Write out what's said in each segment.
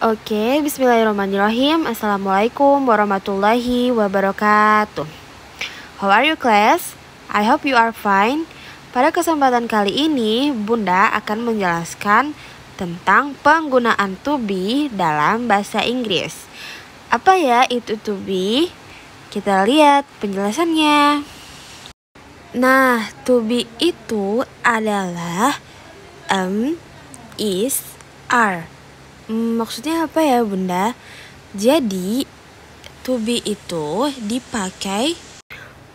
Oke, bismillahirrahmanirrahim. Assalamualaikum warahmatullahi wabarakatuh. How are you class? I hope you are fine. Pada kesempatan kali ini, Bunda akan menjelaskan tentang penggunaan to be dalam bahasa Inggris. Apa ya itu to be? Kita lihat penjelasannya. Nah, to be itu adalah is, are. Maksudnya apa ya Bunda? Jadi to be itu dipakai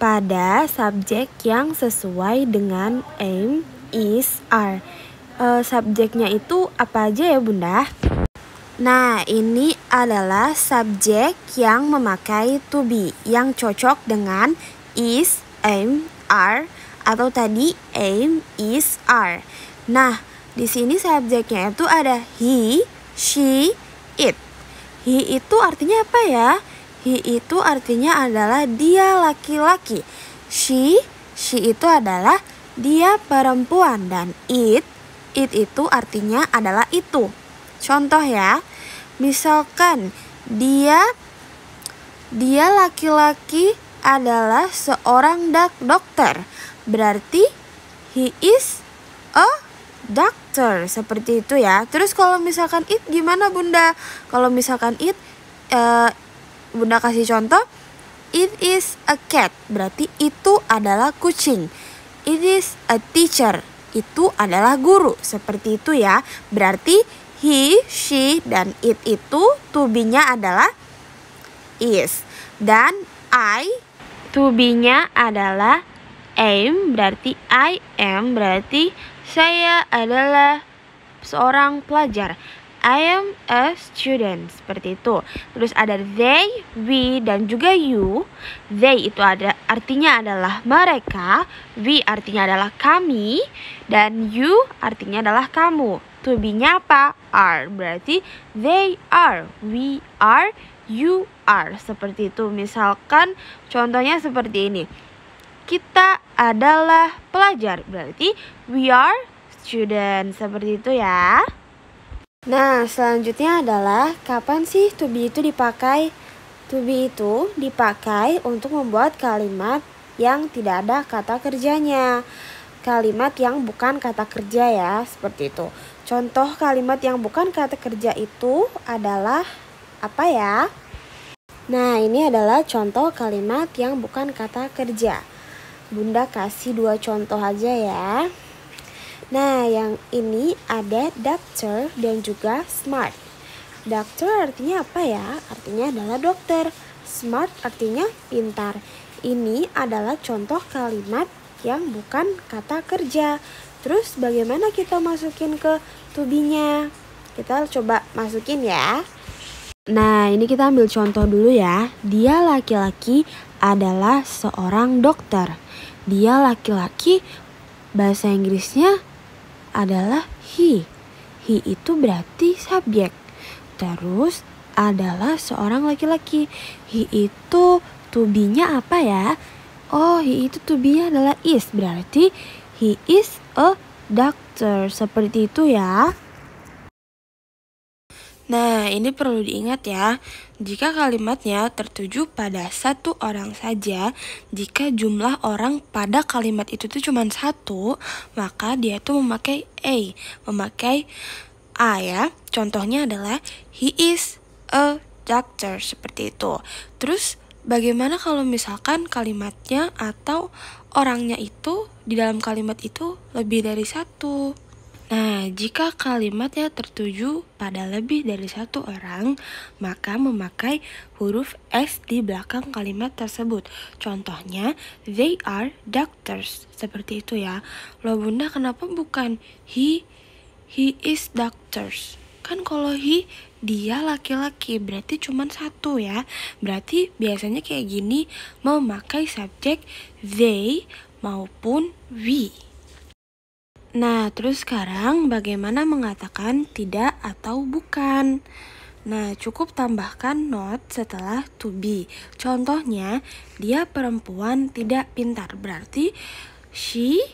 pada subjek yang sesuai dengan am, is, are. Subjeknya itu apa aja ya Bunda? Nah, ini adalah subjek yang memakai to be yang cocok dengan is, am, are atau tadi am, is, are. Nah, di sini subjeknya itu ada he, she, it. He itu artinya apa ya? He itu artinya adalah dia laki-laki. She itu adalah dia perempuan. Dan it itu artinya adalah itu. Contoh ya, misalkan dia laki-laki adalah seorang dokter. Berarti he is a doctor, seperti itu ya. Terus kalau misalkan it gimana Bunda? Kalau misalkan it Bunda kasih contoh, it is a cat, berarti itu adalah kucing. It is a teacher, itu adalah guru, seperti itu ya. Berarti he, she, dan it itu to be-nya adalah is. Dan I, to be-nya adalah am, berarti I am, berarti saya adalah seorang pelajar. I am a student, seperti itu. Terus ada they, we, dan juga you. They itu artinya adalah mereka, we artinya adalah kami, dan you artinya adalah kamu. To be-nya apa? Are, berarti they are, we are, you are, seperti itu. Misalkan contohnya seperti ini. Kita adalah pelajar, berarti we are student, seperti itu ya. Nah, selanjutnya adalah kapan sih to be itu dipakai? To be itu dipakai untuk membuat kalimat yang tidak ada kata kerjanya. Kalimat yang bukan kata kerja ya, seperti itu. Contoh kalimat yang bukan kata kerja itu adalah apa ya? Nah, ini adalah contoh kalimat yang bukan kata kerja. Bunda kasih 2 contoh aja ya. Nah, yang ini ada doctor dan juga smart. Doctor artinya apa ya? Artinya adalah dokter. Smart artinya pintar. Ini adalah contoh kalimat yang bukan kata kerja. Terus bagaimana kita masukin ke to be-nya? Kita coba masukin ya. Nah, ini kita ambil contoh dulu ya. Dia laki-laki adalah seorang dokter. Dia laki-laki, bahasa Inggrisnya adalah he. He itu berarti subjek. Terus adalah seorang laki-laki. He itu to be-nya apa ya? Oh, he itu to be-nya adalah is. Berarti he is a doctor. Seperti itu ya. Nah, ini perlu diingat ya, jika kalimatnya tertuju pada satu orang saja, jika jumlah orang pada kalimat itu tuh cuma satu, maka dia tuh memakai a ya. Contohnya adalah he is a doctor, seperti itu. Terus bagaimana kalau misalkan kalimatnya atau orangnya itu di dalam kalimat itu lebih dari satu? Nah, jika kalimatnya tertuju pada lebih dari satu orang, maka memakai huruf S di belakang kalimat tersebut. Contohnya, they are doctors. Seperti itu ya. Loh Bunda, kenapa bukan he is doctors? Kan kalau he, dia laki-laki, berarti cuma satu ya. Berarti biasanya kayak gini memakai subjek they maupun we. Nah, terus sekarang bagaimana mengatakan tidak atau bukan? Nah, cukup tambahkan not setelah to be. Contohnya, dia perempuan tidak pintar. Berarti she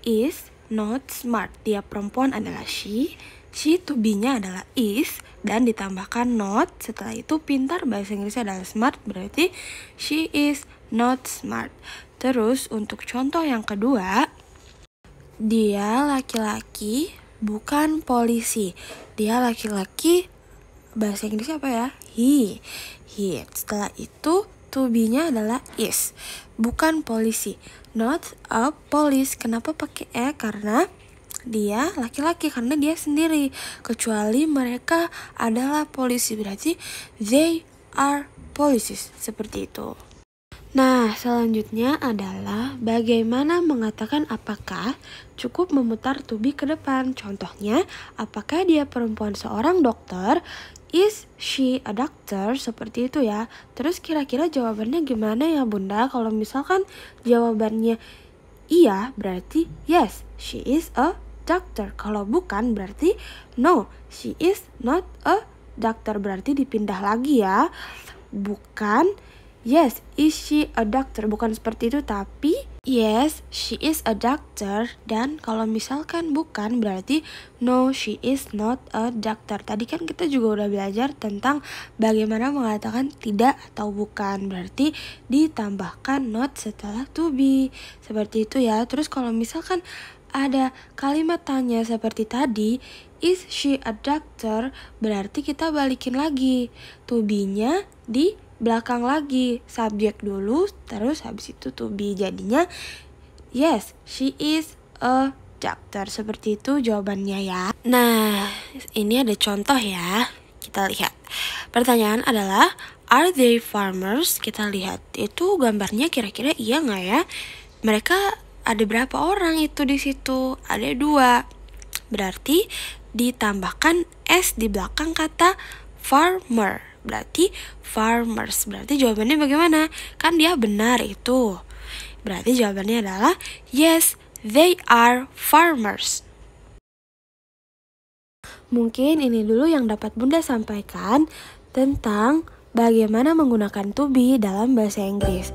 is not smart. Dia perempuan adalah she to be-nya adalah is, dan ditambahkan not. Setelah itu pintar, bahasa Inggrisnya adalah smart, berarti she is not smart. Terus untuk contoh yang kedua, dia laki-laki bukan polisi. Dia laki-laki, bahasa Inggrisnya apa ya? He. Setelah itu to be-nya adalah is, bukan polisi. Not a police. Kenapa pakai karena dia laki-laki, karena dia sendiri. Kecuali mereka adalah polisi, berarti they are policies, seperti itu. Nah, selanjutnya adalah bagaimana mengatakan apakah. Cukup memutar to be ke depan. Contohnya, apakah dia perempuan seorang dokter? Is she a doctor? Seperti itu ya. Terus kira-kira jawabannya gimana ya Bunda? Kalau misalkan jawabannya iya, berarti yes, she is a doctor. Kalau bukan, berarti no, she is not a doctor. Berarti dipindah lagi ya. Bukan yes, is she a doctor? Bukan seperti itu, tapi yes, she is a doctor. Dan kalau misalkan bukan, berarti no, she is not a doctor. Tadi kan kita juga udah belajar tentang bagaimana mengatakan tidak atau bukan. Berarti ditambahkan not setelah to be. Seperti itu ya. Terus kalau misalkan ada kalimat tanya seperti tadi, is she a doctor? Berarti kita balikin lagi. To be-nya di belakang lagi, subjek dulu, terus habis itu to be. Jadinya yes, she is a doctor. Seperti itu jawabannya ya. Nah, ini ada contoh ya. Kita lihat. Pertanyaan adalah, are they farmers? Kita lihat. Itu gambarnya kira-kira iya nggak ya? Mereka ada berapa orang itu di situ? Ada 2. Berarti ditambahkan s di belakang kata farmer. Berarti farmers. Berarti jawabannya bagaimana? Kan dia benar itu. Berarti jawabannya adalah yes, they are farmers. Mungkin ini dulu yang dapat Bunda sampaikan tentang bagaimana menggunakan to be dalam bahasa Inggris.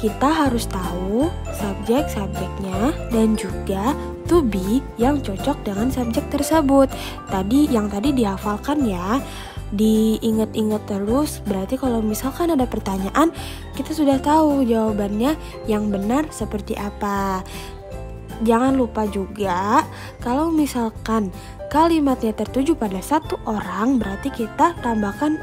Kita harus tahu subjek-subjeknya dan juga to be yang cocok dengan subjek tersebut. Yang tadi dihafalkan ya. Diingat-ingat terus, berarti kalau misalkan ada pertanyaan, kita sudah tahu jawabannya yang benar seperti apa. Jangan lupa juga, kalau misalkan kalimatnya tertuju pada satu orang, berarti kita tambahkan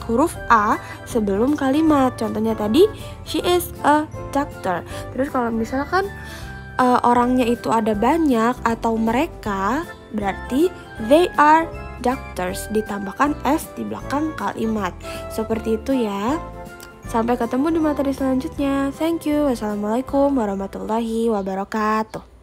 huruf A sebelum kalimat. Contohnya tadi, she is a doctor. Terus kalau misalkan orangnya itu ada banyak atau mereka, berarti they are doctors, ditambahkan s di belakang kalimat. Seperti itu ya. Sampai ketemu di materi selanjutnya. Thank you. Wassalamualaikum warahmatullahi wabarakatuh.